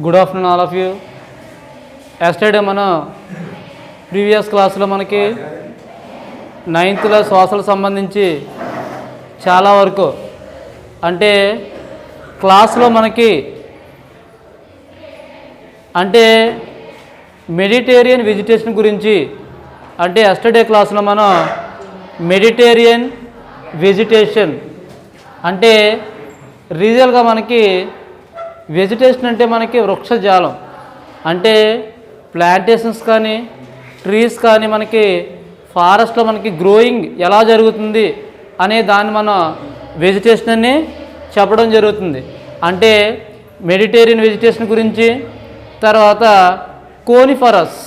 Good afternoon all of you. Yesterday మన previous క్లాస్లో మనకి 9th సోషల్ సంబంధించి చాలా వరకు అంటే క్లాస్లో మనకి అంటే మెడిటేరియన్ వెజిటేషన్ గురించి అంటే ఎస్టర్డే క్లాస్లో మనం మెడిటేరియన్ వెజిటేషన్ అంటే రీజనల్గా మనకి వెజిటేషన్ అంటే మనకి వృక్షజాలం అంటే ప్లాంటేషన్స్ కానీ ట్రీస్ కానీ మనకి ఫారెస్ట్లో మనకి గ్రోయింగ్ ఎలా జరుగుతుంది అనే దాన్ని మనం వెజిటేషన్ అని చెప్పడం జరుగుతుంది. అంటే మెడిటేరియన్ వెజిటేషన్ గురించి, తర్వాత కోనిఫరస్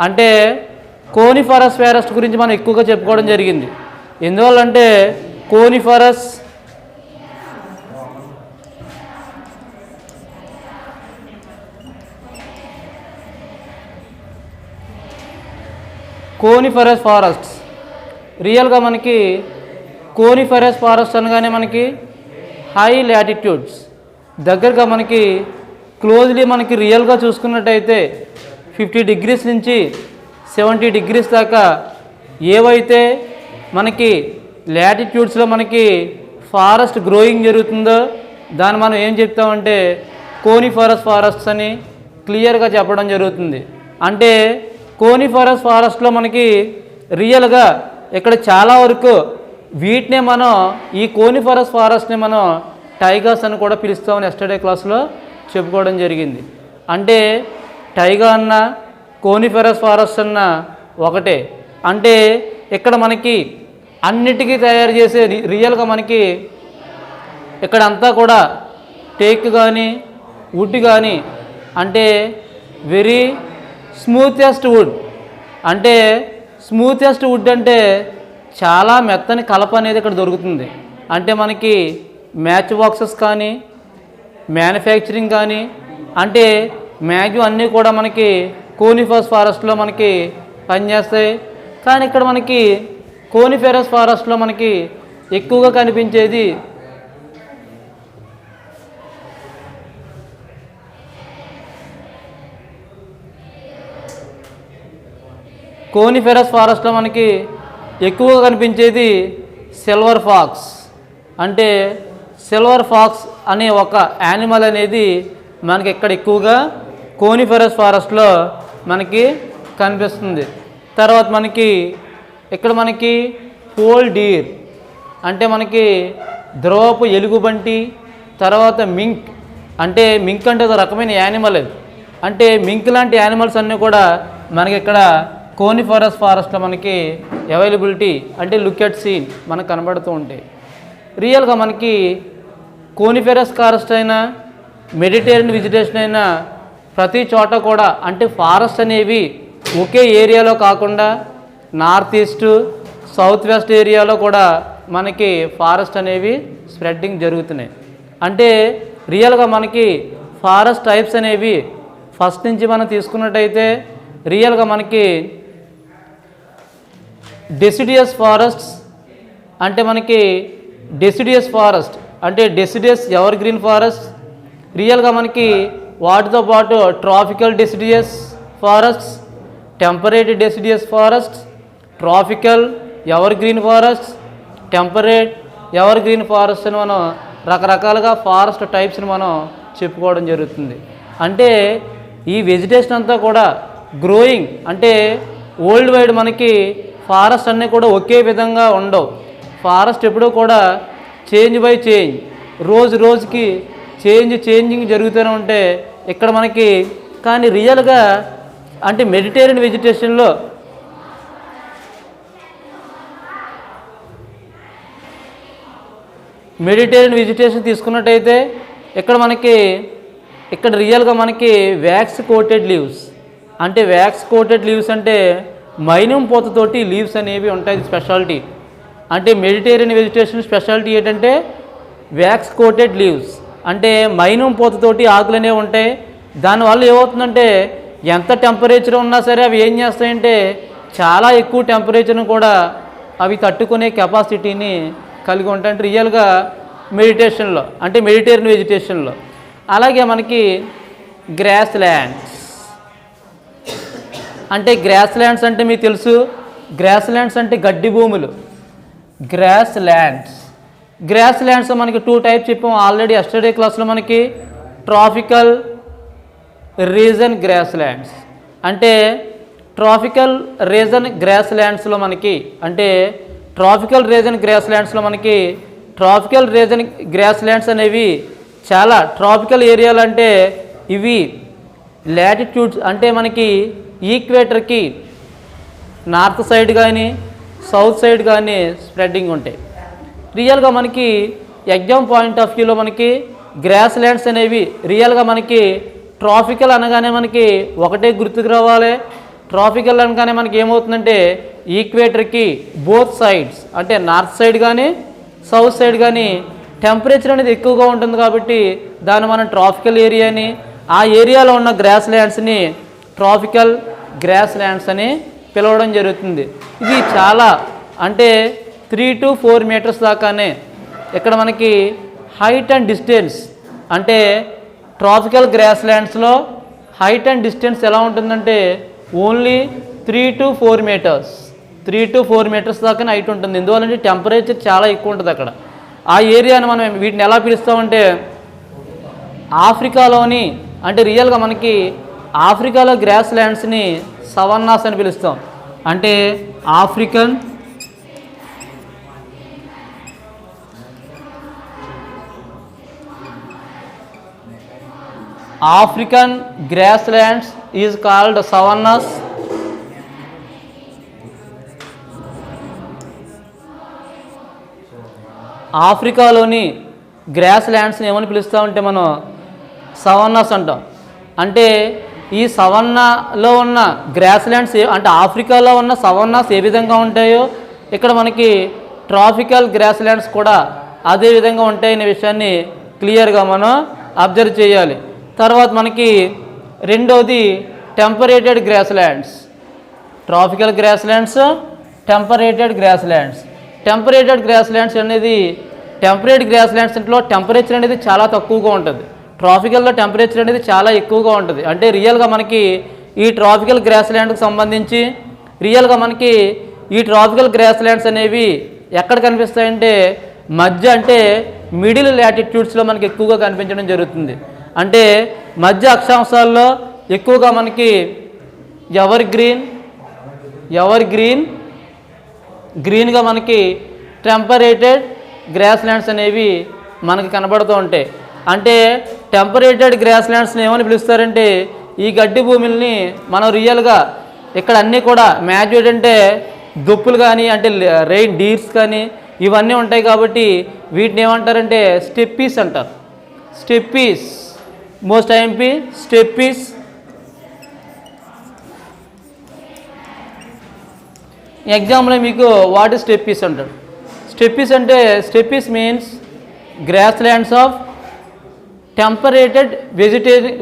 అంటే కోనిఫరస్ ఫారెస్ట్ గురించి మనం ఎక్కువగా చెప్పుకోవడం జరిగింది. ఎందువల్లంటే కోనిఫరస్ ఫారెస్ట్స్ రియల్గా మనకి కోనిఫరస్ ఫారెస్ట్ అనగానే మనకి హై లాటిట్యూడ్స్ దగ్గరగా మనకి క్లోజ్లీ మనకి రియల్గా చూసుకున్నట్టయితే 50 degrees నుంచి 70 degrees దాకా ఏవైతే మనకి లాటిట్యూడ్స్లో మనకి ఫారెస్ట్ గ్రోయింగ్ జరుగుతుందో దాన్ని మనం ఏం చెప్తామంటే కోనిఫరస్ ఫారెస్ట్స్ అని క్లియర్గా చెప్పడం జరుగుతుంది. అంటే కోనిఫరస్ ఫారెస్ట్లో మనకి రియల్గా ఇక్కడ చాలా వరకు వీటినే మనం ఈ కోనిఫరస్ ఫారెస్ట్ని మనం టైగర్స్ అని కూడా పిలుస్తామని ఎస్టర్డే క్లాస్లో చెప్పుకోవడం జరిగింది. అంటే టైగర్ అన్న కోనిఫరస్ ఫారెస్ట్ అన్న ఒకటే. అంటే ఇక్కడ మనకి అన్నిటికీ తయారు చేసే రియల్గా మనకి ఇక్కడ అంతా కూడా టేక్ కానీ వుడ్ కానీ అంటే వెరీ స్మూతెస్ట్ వుడ్ అంటే స్మూతెస్ట్ వుడ్ అంటే చాలా మెత్తని కలప అనేది ఇక్కడ దొరుకుతుంది. అంటే మనకి మ్యాచ్ బాక్సెస్ కానీ మ్యానుఫ్యాక్చరింగ్ కానీ అంటే మ్యాగ్యూ అన్నీ కూడా మనకి కోనిఫరస్ ఫారెస్ట్లో మనకి పనిచేస్తాయి. కానీ ఇక్కడ మనకి కోనిఫరస్ ఫారెస్ట్లో మనకి ఎక్కువగా కనిపించేది కోనిఫరస్ ఫారెస్ట్లో మనకి ఎక్కువగా కనిపించేది సిల్వర్ ఫాక్స్. అంటే సిల్వర్ ఫాక్స్ అనే ఒక యానిమల్ అనేది మనకి ఇక్కడ ఎక్కువగా కోనిఫరస్ ఫారెస్ట్లో మనకి కనిపిస్తుంది. తర్వాత మనకి ఇక్కడ మనకి పోల్ డీర్ అంటే మనకి ధ్రువపు ఎలుగుబంటి, తర్వాత మింక్ అంటే మింక్ అంటే ఒక రకమైన యానిమల్. అంటే మింక్ లాంటి యానిమల్స్ అన్నీ కూడా మనకి ఇక్కడ కోనిఫరస్ ఫారెస్ట్లో మనకి అవైలబిలిటీ అంటే లుక్ ఎట్ సీన్ మనకు కనబడుతూ ఉంటాయి. రియల్గా మనకి కోనిఫరస్ ఫారెస్ట్ అయినా మెడిటేరియన్ వెజిటేషన్ అయినా ప్రతి చోట కూడా అంటే ఫారెస్ట్ అనేవి ఒకే ఏరియాలో కాకుండా నార్త్ ఈస్ట్ సౌత్ వెస్ట్ ఏరియాలో కూడా మనకి ఫారెస్ట్ అనేవి స్ప్రెడ్డింగ్ జరుగుతున్నాయి. అంటే రియల్గా మనకి ఫారెస్ట్ టైప్స్ అనేవి ఫస్ట్ నుంచి మనం తీసుకున్నట్టయితే రియల్గా మనకి డెసిడియస్ ఫారెస్ట్స్ అంటే మనకి డెసిడియస్ ఫారెస్ట్ అంటే డెసిడియస్ ఎవర్ గ్రీన్ ఫారెస్ట్. రియల్గా మనకి వాటితో పాటు tropical deciduous forests, temperate deciduous forest, tropical ever green forest, temperate ever green forest అని మనం రకరకాలుగా ఫారెస్ట్ టైప్స్ని మనం చెప్పుకోవడం జరుగుతుంది. అంటే ఈ వెజిటేషన్ అంతా కూడా గ్రోయింగ్ అంటే వరల్డ్ వైడ్ మనకి ఫారెస్ట్ అన్నీ కూడా ఒకే విధంగా ఉండవు. ఫారెస్ట్ ఎప్పుడూ కూడా చేంజ్ బై చేంజ్ రోజు రోజుకి చేంజింగ్ జరుగుతూనే ఉంటే ఇక్కడ మనకి కానీ రియల్గా అంటే మెడిటేరియన్ వెజిటేషన్లో తీసుకున్నట్టయితే ఇక్కడ రియల్గా మనకి వ్యాక్స్ కోటెడ్ లీవ్స్ అంటే అంటే మైనం పూతతోటి లీవ్స్ అనేవి ఉంటాయి స్పెషాలిటీ. అంటే మెడిటేరియన్ వెజిటేషన్ స్పెషాలిటీ ఏంటంటే వ్యాక్స్ కోటెడ్ లీవ్స్ అంటే మైనం పూతతోటి ఆకులు అనేవి ఉంటాయి. దానివల్ల ఏమవుతుందంటే ఎంత టెంపరేచర్ ఉన్నా సరే అవి ఏం చేస్తాయంటే చాలా ఎక్కువ టెంపరేచర్ను కూడా అవి తట్టుకునే కెపాసిటీని కలిగి ఉంటాయి రియల్గా మెడిటేషన్లో అంటే మెడిటేరియన్ వెజిటేషన్లో. అలాగే మనకి గ్రాస్ ల్యాండ్స్. అంటే గ్రాస్ ల్యాండ్స్ అంటే మీకు తెలుసు, గ్రాస్ ల్యాండ్స్ అంటే గడ్డి భూములు. గ్రాస్ ల్యాండ్స్, గ్రాస్ ల్యాండ్స్ మనకి 2 టైప్స్ చెప్పాం ఆల్రెడీ ఎస్టర్డే క్లాస్లో. మనకి ట్రాపికల్ రీజన్ గ్రాస్ ల్యాండ్స్ అంటే ట్రాపికల్ రీజన్ గ్రాస్ ల్యాండ్స్లో మనకి అంటే ట్రాపికల్ రీజన్ గ్రాస్ ల్యాండ్స్లో మనకి ట్రాపికల్ రీజన్ గ్రాస్ ల్యాండ్స్ అనేవి చాలా ట్రాపికల్ ఏరియాలు. అంటే ఇవి లాటిట్యూడ్స్ అంటే మనకి ఈక్వేటర్కి నార్త్ సైడ్ కానీ సౌత్ సైడ్ కానీ స్ప్రెడ్డింగ్ ఉంటాయి. రియల్గా మనకి ఎగ్జామ్ పాయింట్ ఆఫ్ వ్యూలో మనకి గ్రాస్ ల్యాండ్స్ అనేవి రియల్గా మనకి ట్రాపికల్ అనగానే మనకి ఒకటే గుర్తుకు రావాలి. ట్రాపికల్ అనగానే మనకి ఏమవుతుందంటే ఈక్వేటర్కి బోత్ సైడ్స్ అంటే నార్త్ సైడ్ కానీ సౌత్ సైడ్ కానీ టెంపరేచర్ అనేది ఎక్కువగా ఉంటుంది కాబట్టి దాన్ని మనం ట్రాపికల్ ఏరియాని, ఆ ఏరియాలో ఉన్న గ్రాస్ ల్యాండ్స్ని ట్రాపికల్ గ్రాస్ ల్యాండ్స్ అని పిలవడం జరుగుతుంది. ఇది చాలా అంటే 3 to 4 మీటర్స్ దాకానే. ఇక్కడ మనకి హైట్ అండ్ డిస్టెన్స్ అంటే ట్రాపికల్ గ్రాస్ ల్యాండ్స్లో హైట్ అండ్ డిస్టెన్స్ ఎలా ఉంటుందంటే only 3 to 4 metres. 3 to 4 metres దాకా హైట్ ఉంటుంది. ఎందువల్లంటే టెంపరేచర్ చాలా ఎక్కువ ఉంటుంది అక్కడ. ఆ ఏరియాని మనం వీటిని ఎలా పిలుస్తామంటే ఆఫ్రికాలోని అంటే రియల్గా మనకి ఆఫ్రికాలో గ్రాస్ ల్యాండ్స్ని సవన్నాస్ అని పిలుస్తాం. అంటే African grasslands is called savannas. ఆఫ్రికాలోని గ్రాస్ ల్యాండ్స్ని ఏమని పిలుస్తామంటే మనం సవన్నాస్ అంటాం. అంటే ఈ సవన్నాలో ఉన్న గ్రాస్ ల్యాండ్స్ అంటే ఆఫ్రికాలో ఉన్న సవన్నాస్ ఏ విధంగా ఉంటాయో ఇక్కడ మనకి ట్రాపికల్ గ్రాస్ ల్యాండ్స్ కూడా అదే విధంగా ఉంటాయనే విషయాన్ని క్లియర్గా మనం అబ్జర్వ్ చేయాలి. తర్వాత మనకి రెండోది temperated grasslands. Tropical grasslands, temperated grasslands. Temperated grasslands అనేది టెంపరేట్ గ్రాస్ ల్యాండ్స్ ఇంట్లో టెంపరేచర్ అనేది చాలా తక్కువగా ఉంటుంది. ట్రాపికల్లో టెంపరేచర్ అనేది చాలా ఎక్కువగా ఉంటుంది. అంటే రియల్గా మనకి ఈ ట్రాపికల్ గ్రాస్ ల్యాండ్కి సంబంధించి రియల్గా మనకి ఈ ట్రాపికల్ గ్రాస్ ల్యాండ్స్ అనేవి ఎక్కడ కనిపిస్తాయంటే మధ్య అంటే మిడిల్ లాటిట్యూడ్స్లో మనకి ఎక్కువగా కనిపించడం జరుగుతుంది. అంటే మధ్య అక్షాంశాల్లో ఎక్కువగా మనకి గ్రీన్గా మనకి టెంపరేటెడ్ గ్రాస్ ల్యాండ్స్ అనేవి మనకి కనబడుతూ ఉంటాయి. అంటే టెంపరేటెడ్ గ్రాస్ ల్యాండ్స్ని ఏమని పిలుస్తారంటే ఈ గడ్డి భూముల్ని మనం రియల్గా ఇక్కడ అన్నీ కూడా మ్యాచ్యూడ్ అంటే దుప్పులు కానీ అంటే రెయిన్ డీర్స్ కానీ ఇవన్నీ ఉంటాయి కాబట్టి వీటిని ఏమంటారంటే స్టెప్పీస్ అంటారు. Steppes most IMP steppes. Example మీకు వాట్ ఇస్ స్టెప్పీస్ అంటారు. స్టెప్పీస్ అంటే steppes means grasslands of temperated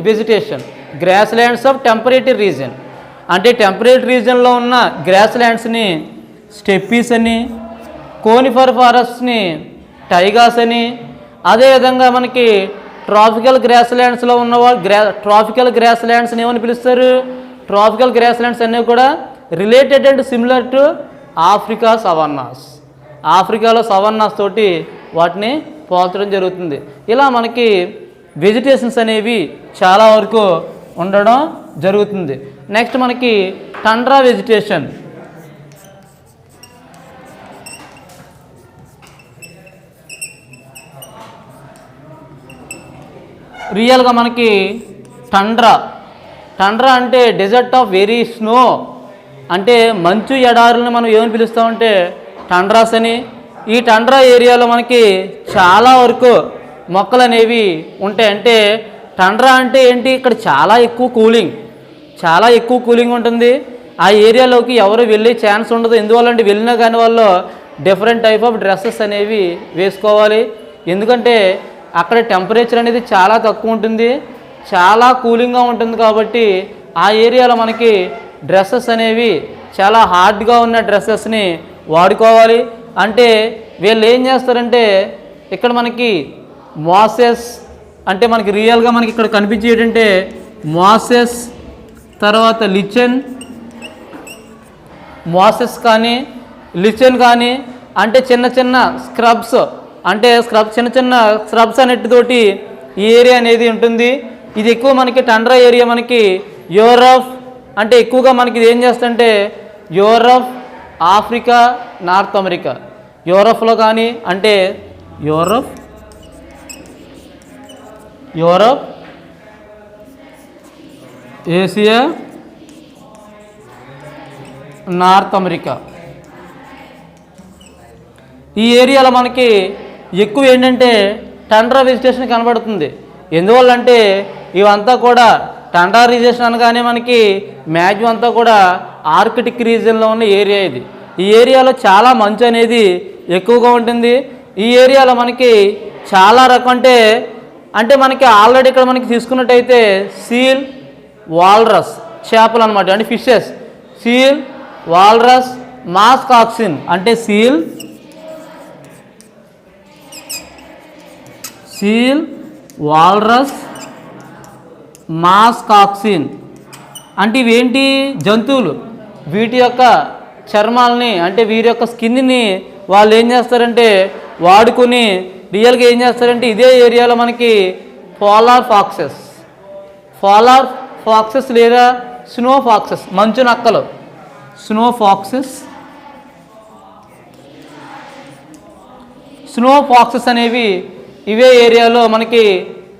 vegetation. Grasslands of temporary region అంటే టెంపరేట్ రీజన్లో ఉన్న గ్రాస్ ల్యాండ్స్ని స్టెప్పీస్ అని, కోనిఫర్ ఫారెస్ట్ని టైగాస్ అని, అదేవిధంగా మనకి ట్రాపికల్ గ్రాస్ ల్యాండ్స్లో ఉన్నవాళ్ళు ట్రాపికల్ గ్రాస్ ల్యాండ్స్ని ఏమని పిలుస్తారు. ట్రాపికల్ గ్రాస్ ల్యాండ్స్ అనేవి కూడా related and similar to Africa savannas. ఆఫ్రికాలో సవన్నాస్ తోటి వాటిని పోల్చడం జరుగుతుంది. ఇలా మనకి వెజిటేషన్స్ అనేవి చాలా వరకు ఉండడం జరుగుతుంది. నెక్స్ట్ మనకి టండ్రా వెజిటేషన్. రియల్గా మనకి టండ్రా అంటే డెజర్ట్ ఆఫ్ వెరీ స్నో అంటే మంచు ఎడారులను మనం ఏమని పిలుస్తామంటే టండ్రాస్ అని. ఈ టండ్రా ఏరియాలో మనకి చాలా వరకు మొక్కలు అనేవి ఉంటాయి. అంటే టండ్రా అంటే ఏంటి, ఇక్కడ చాలా ఎక్కువ కూలింగ్ ఉంటుంది. ఆ ఏరియాలోకి ఎవరు వెళ్ళే ఛాన్స్ ఉండదు. ఎందువల్లంటే వెళ్ళినా కానీ వాళ్ళు డిఫరెంట్ టైప్ ఆఫ్ డ్రెస్సెస్ అనేవి వేసుకోవాలి. ఎందుకంటే అక్కడ టెంపరేచర్ అనేది చాలా తక్కువ ఉంటుంది, చాలా కూలింగ్గా ఉంటుంది. కాబట్టి ఆ ఏరియాలో మనకి డ్రెస్సెస్ అనేవి చాలా హార్డ్గా ఉన్న డ్రెస్సెస్ని వాడుకోవాలి. అంటే వీళ్ళు ఏం చేస్తారంటే ఇక్కడ మనకి మాసెస్ అంటే మనకి రియల్గా మనకి ఇక్కడ కనిపించేటంటే మాసెస్, తర్వాత లిచెన్, మాసెస్ కానీ లిచెన్ కానీ అంటే చిన్న చిన్న స్క్రబ్స్, అంటే చిన్న చిన్న స్క్రబ్స్ అనేటితోటి ఈ ఏరియా అనేది ఉంటుంది. ఇది ఎక్కువ మనకి టండ్రా ఏరియా, మనకి యూరప్ అంటే ఎక్కువగా మనకి ఇది ఏం చేస్తుంటే యూరప్, ఆఫ్రికా, నార్త్ అమెరికా. యూరప్లో కానీ అంటే యూరప్, ఏసియా, నార్త్ అమెరికా, ఈ ఏరియాలో మనకి ఎక్కువ ఏంటంటే టండ్రా వెజిటేషన్ కనబడుతుంది. ఎందువల్లంటే ఇవంతా కూడా టండ్రా రీజన్ అనగానే మనకి మ్యాక్సిమం అంతా కూడా ఆర్కిటిక్ రీజియన్లో ఉన్న ఏరియా ఇది. ఈ ఏరియాలో చాలా మంచు అనేది ఎక్కువగా ఉంటుంది. ఈ ఏరియాలో మనకి చాలా రకం అంటే మనకి ఆల్రెడీ ఇక్కడ మనకి తీసుకున్నట్టయితే సీల్, వాల్రస్ చేపలు అనమాట, అంటే ఫిషెస్. సీల్, వాల్రస్, మాస్కాక్సిన్ అంటే సీల్, వాల్రస్, మాస్కాక్సిన్ అంటే ఇవేంటి జంతువులు. వీటి యొక్క చర్మాలని అంటే వీరి యొక్క స్కిన్ని వాళ్ళు ఏం చేస్తారంటే వాడుకొని రియల్గా ఏం చేస్తారంటే ఇదే ఏరియాలో మనకి పోలార్ ఫాక్సెస్ లేదా స్నో ఫాక్సెస్, మంచు నక్కలు, స్నో ఫాక్సెస్ అనేవి ఇవే ఏరియాలో మనకి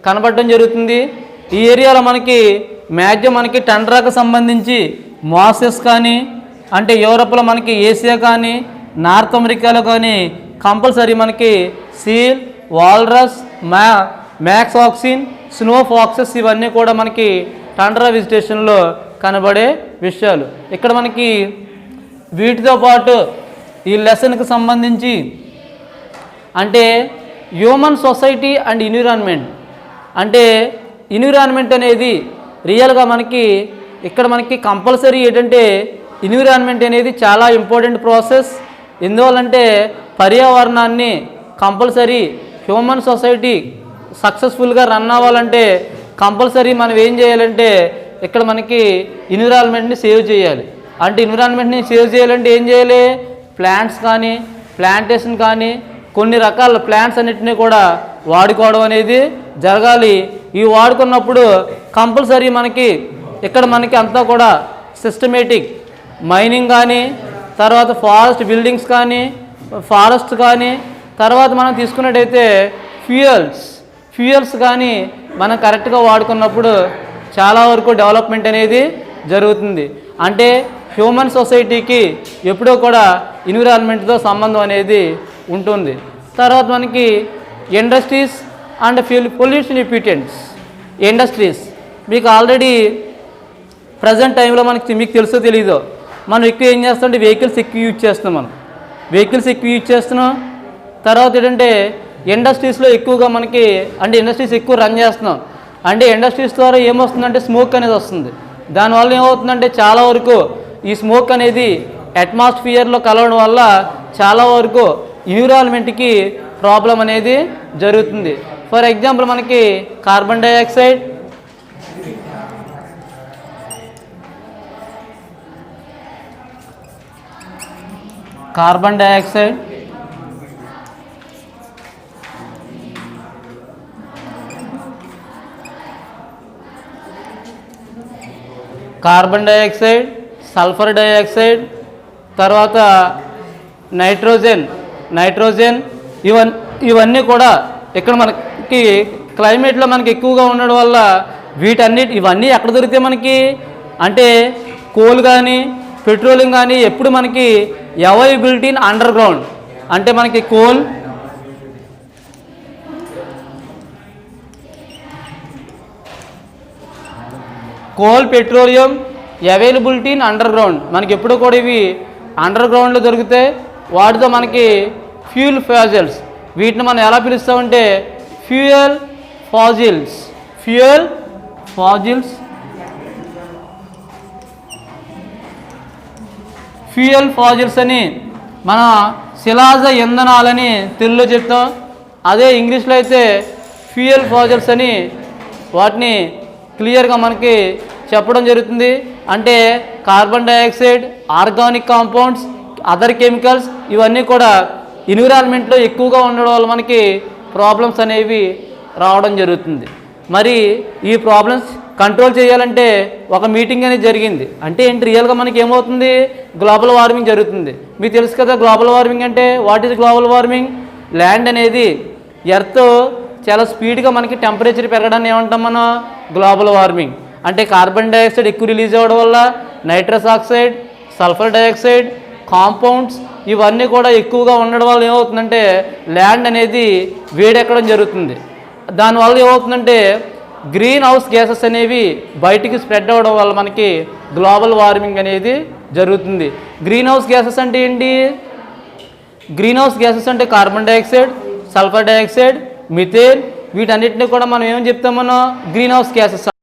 కనబడడం జరుగుతుంది. ఈ ఏరియాలో మనకి మ్యాక్సిమం మనకి టండ్రాకు సంబంధించి మాసెస్ కానీ అంటే యూరప్లో మనకి ఏసియా కానీ నార్త్ అమెరికాలో కానీ కంపల్సరీ మనకి సీల్, వాల్రస్, మ్యాక్సాక్సిన్, స్నో ఫాక్సెస్ ఇవన్నీ కూడా మనకి టండ్రా వెజిటేషన్లో కనబడే విషయాలు. ఇక్కడ మనకి వీటితో పాటు ఈ లెసన్కి సంబంధించి అంటే హ్యూమన్ సొసైటీ అండ్ ఎన్విరాన్మెంట్, అంటే ఎన్విరాన్మెంట్ అనేది రియల్గా మనకి ఇక్కడ మనకి కంపల్సరీ ఏంటంటే ఎన్విరాన్మెంట్ అనేది చాలా ఇంపార్టెంట్ ప్రాసెస్. ఎందువల్లంటే పర్యావరణాన్ని కంపల్సరీ హ్యూమన్ సొసైటీ సక్సెస్ఫుల్గా రన్ అవ్వాలంటే కంపల్సరీ మనం ఏం చేయాలంటే ఇక్కడ మనకి ఎన్విరాన్మెంట్ని సేవ్ చేయాలి. అంటే ఎన్విరాన్మెంట్ని సేవ్ చేయాలంటే ఏం చేయాలి? ప్లాంట్స్ కానీ ప్లాంటేషన్ కానీ కొన్ని రకాల ప్లాంట్స్ అన్నిటినీ కూడా వాడుకోవడం అనేది జరగాలి. ఇవి వాడుకున్నప్పుడు కంపల్సరీ మనకి ఇక్కడ మనకి అంతా కూడా సిస్టమేటిక్ మైనింగ్ కానీ తర్వాత ఫారెస్ట్ బిల్డింగ్స్ కానీ ఫారెస్ట్ కానీ తర్వాత మనం తీసుకున్నట్టయితే ఫ్యూయల్స్ కానీ మనం కరెక్ట్గా వాడుకున్నప్పుడు చాలా వరకు డెవలప్మెంట్ అనేది జరుగుతుంది. అంటే హ్యూమన్ సొసైటీకి ఎప్పుడూ కూడా ఎన్విరాన్మెంట్తో సంబంధం అనేది ఉంటుంది. తర్వాత మనకి ఇండస్ట్రీస్ అండ్ పొల్యూషన్ ఎఫిషియెంట్స్. ఇండస్ట్రీస్ మీకు ఆల్రెడీ ప్రజెంట్ టైంలో మీకు తెలుసో తెలీదో మనం ఎక్కువ ఏం చేస్తామంటే వెహికల్స్ ఎక్కువ యూజ్ చేస్తున్నాం. తర్వాత ఏంటంటే ఇండస్ట్రీస్లో ఎక్కువగా మనకి అంటే ఇండస్ట్రీస్ ఎక్కువ రన్ చేస్తున్నాం. అంటే ఇండస్ట్రీస్ ద్వారా ఏమొస్తుందంటే స్మోక్ అనేది వస్తుంది. దానివల్ల ఏమవుతుందంటే చాలా వరకు ఈ స్మోక్ అనేది అట్మాస్ఫియర్లో కలవడం వల్ల చాలా వరకు ఎన్విరాన్మెంట్కి ప్రాబ్లం అనేది జరుగుతుంది. ఫర్ ఎగ్జాంపుల్ మనకి కార్బన్ డైఆక్సైడ్, సల్ఫర్ డైఆక్సైడ్, తర్వాత నైట్రోజన్ ఇవన్నీ కూడా ఇక్కడ మనకి క్లైమేట్లో మనకి ఎక్కువగా ఉండడం వల్ల ఇవన్నీ ఎక్కడ దొరికితే మనకి అంటే కోల్ కానీ పెట్రోలియం కానీ ఎప్పుడు మనకి అవైలబిలిటీ ఇన్ అండర్ గ్రౌండ్. అంటే మనకి coal petroleum availability in under ground మనకి ఎప్పుడు కూడా ఇవి అండర్ గ్రౌండ్లో దొరికితే వాటితో మనకి ఫ్యూయల్ ఫాజిల్స్ వీటిని మనం ఎలా పిలుస్తామంటే ఫ్యూయల్ ఫాజిల్స్ అని మన శిలాజ ఇంధనాలని తెలుగులో చెప్తాం. అదే ఇంగ్లీష్లో అయితే ఫ్యూయల్ ఫాజిల్స్ అని వాటిని క్లియర్గా మనకి చెప్పడం జరుగుతుంది. అంటే carbon dioxide, organic compounds, other chemicals ఇవన్నీ కూడా ఎన్విరాన్మెంట్లో ఎక్కువగా ఉండడం వల్ల మనకి ప్రాబ్లమ్స్ అనేవి రావడం జరుగుతుంది. మరి ఈ ప్రాబ్లమ్స్ కంట్రోల్ చేయాలంటే ఒక మీటింగ్ అనేది జరిగింది. అంటే ఏంటి, రియల్గా మనకి ఏమవుతుంది, గ్లోబల్ వార్మింగ్ జరుగుతుంది. మీకు తెలుసు కదా గ్లోబల్ వార్మింగ్ అంటే. What is global warming? Land అనేది ఎర్త్ చాలా స్పీడ్గా మనకి టెంపరేచర్ పెరగడాన్ని ఏమంటాం మనం, గ్లోబల్ వార్మింగ్. అంటే కార్బన్ డైఆక్సైడ్ ఎక్కువ రిలీజ్ అవ్వడం వల్ల nitrous oxide, sulphur dioxide, compounds ఇవన్నీ కూడా ఎక్కువగా ఉండడం వల్ల ఏమవుతుందంటే ల్యాండ్ అనేది వేడెక్కడం జరుగుతుంది. దానివల్ల ఏమవుతుందంటే గ్రీన్ హౌస్ గ్యాసెస్ అనేవి బయటికి స్ప్రెడ్ అవ్వడం వల్ల మనకి గ్లోబల్ వార్మింగ్ అనేది జరుగుతుంది. గ్రీన్ హౌస్ గ్యాసెస్ అంటే ఏంటి? గ్రీన్ హౌస్ గ్యాసెస్ అంటే carbon dioxide, sulphur dioxide, methane వీటన్నిటిని కూడా మనం ఏం చెప్తాం, మనం గ్రీన్ హౌస్ గ్యాసెస్